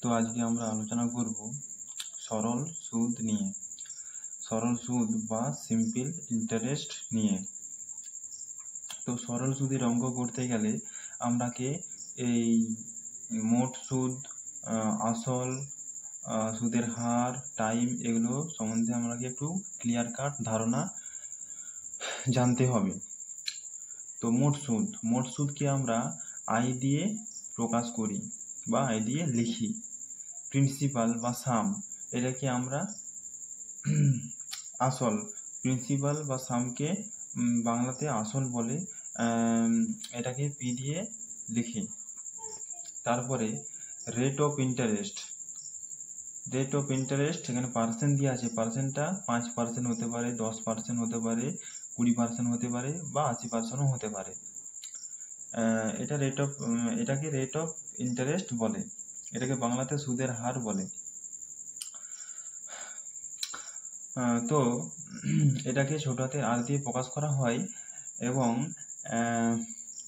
তো আজকে আমরা আলোচনা করব সরল সুদ নিয়ে, সরল সুদ বা সিম্পল ইন্টারেস্ট নিয়ে। তো সরল সুদের অঙ্ক করতে গেলে আমরাকে এই মোট সুদ, আসল, সুদের হার, টাইম এগুলো সম্বন্ধে আমাকে একটু ক্লিয়ার কাট ধারণা জানতে হবে। তো মোট সুদকে আমরা আয় দিয়ে প্রকাশ করি বা আয় দিয়ে লিখি। প্রিন্সিপাল বা সাম এটাকে আমরা আসল, প্রিন্সিপাল বা সামকে বাংলাতে আসল বলে, এটাকে পি দিয়ে লিখি। তারপরে রেট অফ ইন্টারেস্ট, এখানে পার্সেন্ট দিয়ে আছে। পার্সেন্টটা 5% হতে পারে, 10% হতে পারে, 20% হতে পারে বা 80%ও হতে পারে। এটাকে রেট অফ ইন্টারেস্ট বলে, এটাকে বাংলাতে সুদের হার বলে। তো এটাকে ছোট হাতের আর দিয়ে প্রকাশ করা হয় এবং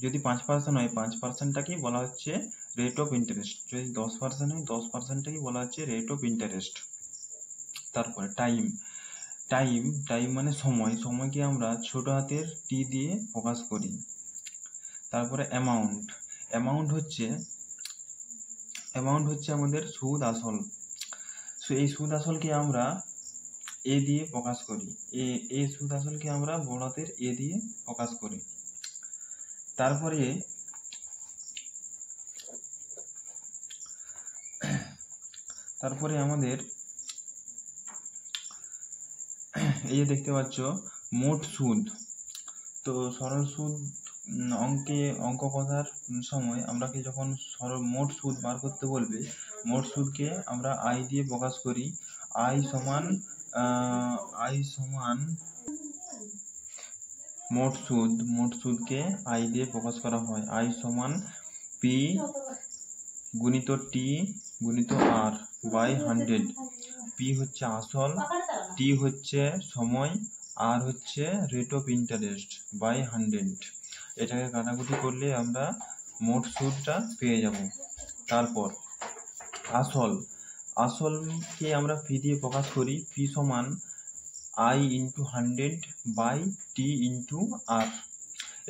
যদি 5% হয় 5%টাকেই বলা হচ্ছে রেট অফ ইন্টারেস্ট, যদি 10% হয় 10%টাকেই বলা হচ্ছে রেট অফ ইন্টারেস্ট। তারপরে টাইম মানে সময়কে আমরা ছোট হাতের টি দিয়ে প্রকাশ করি। তারপরে অ্যামাউন্ট হচ্ছে আমাদের সুদ আসল। এই সুদ আসলকে আমরা এ দিয়ে প্রকাশ করি, এই সুদ আসলকে আমরা বড় হাতের এ দিয়ে প্রকাশ করি। তারপরে আমাদের এই যে দেখতে পাচ্ছ মোট সুদ। তো সরল সুদ অঙ্ক করার সময় আমরাকে যখন মোট সুদ বার করতে বলবে, মোট সুদকে আমরা আই দিয়ে প্রকাশ করি। আই সমান মোট সুদকে আই দিয়ে প্রকাশ করা হয়। আই সমান পি গুণিত টি গুণিত আর বাই 100। পি হচ্ছে আসল, টি হচ্ছে সময়, আর হচ্ছে রেট অফ ইন্টারেস্ট বাই 100। এটাকে কাটাকুটি করলে আমরা মোট সুদটা পেয়ে যাব। তারপর আসলকে আমরা পি দিয়ে প্রকাশ করি। পি সমান I into 100 by T into R.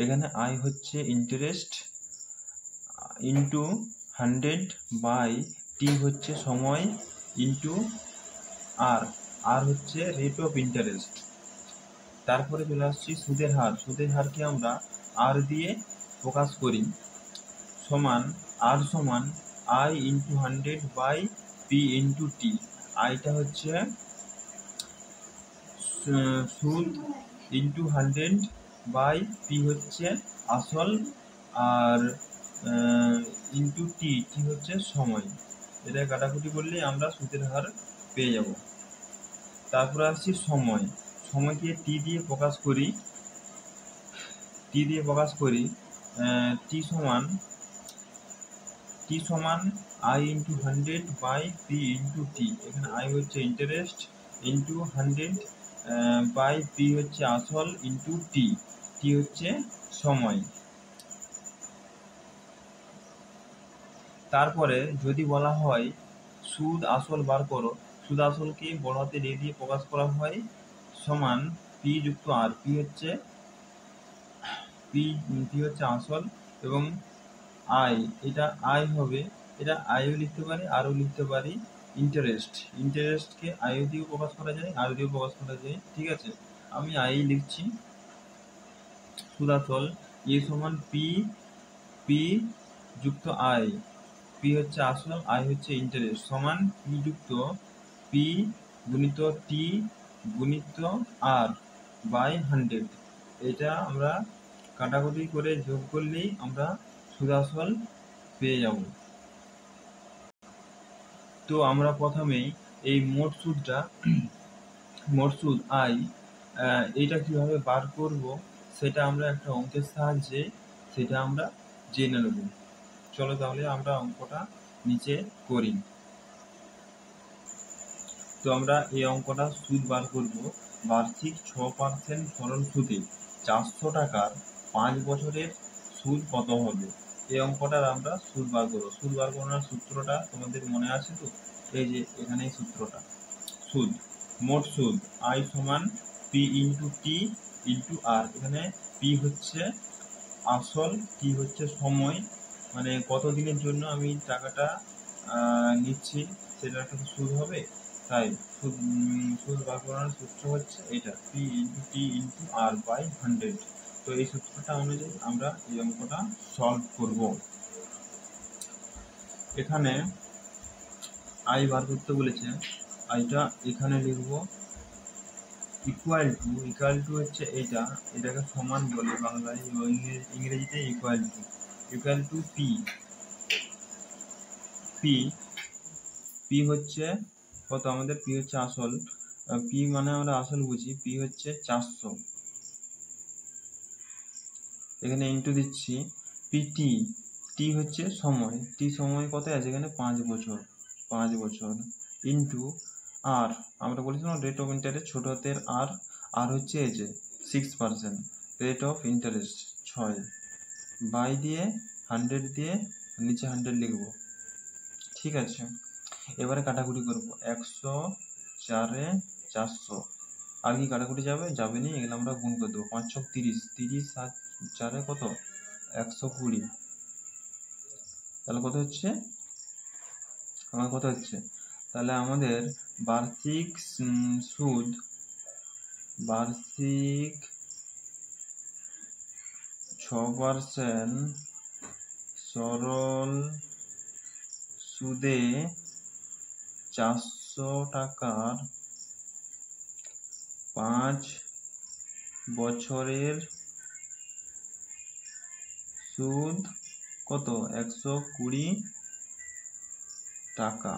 এখানে আই হচ্ছে ইন্টারেস্ট ইন্টু 100 বাই টি হচ্ছে সময় ইন্টু আর হচ্ছে রেট অফ ইন্টারেস্ট। তারপরে চলে আসছি সুদের হারকে আমরা আর দিয়ে প্রকাশ করি। আর সমান I into 100 by P into T. আইটা হচ্ছে সুদ ইন্টু 100 বাই পি হচ্ছে আসল, আর ইন্টু টি হচ্ছে সময়। এটা কাটাকুটি করলে আমরা সুদের হার পেয়ে যাব। তারপরে আসছি সময়কে টি দিয়ে প্রকাশ করি। টি সমান I into 100 by P into T. এখানে আই হচ্ছে ইন্টারেস্ট ইন্টু 100 বাই পি হচ্ছে আসল ইন্টু টি হচ্ছে সময়। তারপরে যদি বলা হয় সুদ আসল বার করো, সুদ আসলকে বড় হাতের এ দিয়ে প্রকাশ করা হয় সমান পি যুক্ত আর। পি হচ্ছে আসল এবং আই, এটা আই হবে, এটা আইও লিখতে পারি আরও লিখতে পারি। ইন্টারেস্টকে আইও দিয়েও প্রকাশ করা যায়, আর দিয়েও প্রকাশ করা যায়। ঠিক আছে, আমি আই লিখছি। সুদ আসল এ সমান পি যুক্ত আই। পি হচ্ছে আসল, আই হচ্ছে ইন্টারেস্ট, সমান পি যুক্ত পি গুণিত টি গুণিত আর বাই 100। এটা আমরা কাটাকুটি করে যোগ করলেই আমরা সুদ আসল পেয়ে যাব। তো আমরা প্রথমেই এই মোট সুদ আই, এটা কিভাবে বার করব সেটা আমরা একটা অঙ্কের সাহায্যে সেটা আমরা জেনে নেব। চলো তাহলে আমরা অঙ্কটা নিচে করি। তো আমরা এই অঙ্কটা সুদ বার করব। বার্ষিক 6% সরল সুদে 400 টাকার 5 বছরের সুদ কত হবে? এই অঙ্কটার আমরা সুদ বার করবো। সুদ বার করানোর সূত্রটা তোমাদের মনে আছে তো? এই যে এখানে এই সূত্রটা, সুদ, মোট সুদ আই সমান P into T into R. এখানে পি হচ্ছে আসল, টি হচ্ছে সময়, মানে কতদিনের জন্য আমি টাকাটা নিচ্ছি সেটা একটা সুদ হবে। তাই সুদ বার করানোর সূত্র হচ্ছে এটা, P into T into R by 100। তো এই সূত্রটা অনুযায়ী আমরা এই অঙ্কটা সলভ করব। এখানে আই বার করতে বলেছে, আইটা এখানে লিখবো ইকুয়াল টু হচ্ছে এইটা, এটাকে সমান বলে বাংলায়, ইংরেজিতে equal to P. P P হচ্ছে কত, আমাদের পি হচ্ছে আসল, পি মানে আমরা আসল বুঝি, পি হচ্ছে 400। এখানে ইন্টু দিচ্ছি পিটি, টি হচ্ছে সময়, টি সময় কত আছে এখানে 5 বছর, 5 বছর ইন্টু আর, আমরা বলেছিলাম রেট অফ ইন্টারেস্ট ছোট হাতের আর, আর হচ্ছে এই যে 6%, রেট অফ ইন্টারেস্ট 6, বাই দিয়ে 100 দিয়ে নিচে 100 লিখবো। ঠিক আছে, এবারে কাটাকুটি করবো, 100 4 400, আর কি কাটাকুটি যাবে নি, এগুলো আমরা গুণ করে দেবো। 5 ছক 30, 30 আর 4 কত 120, তাহলে কত হচ্ছে তাহলে আমাদের বার্ষিক সুদ, বার্ষিক 6% সরল সুদে 400 টাকার 5 বছরের সুদ কত 120 টাকা।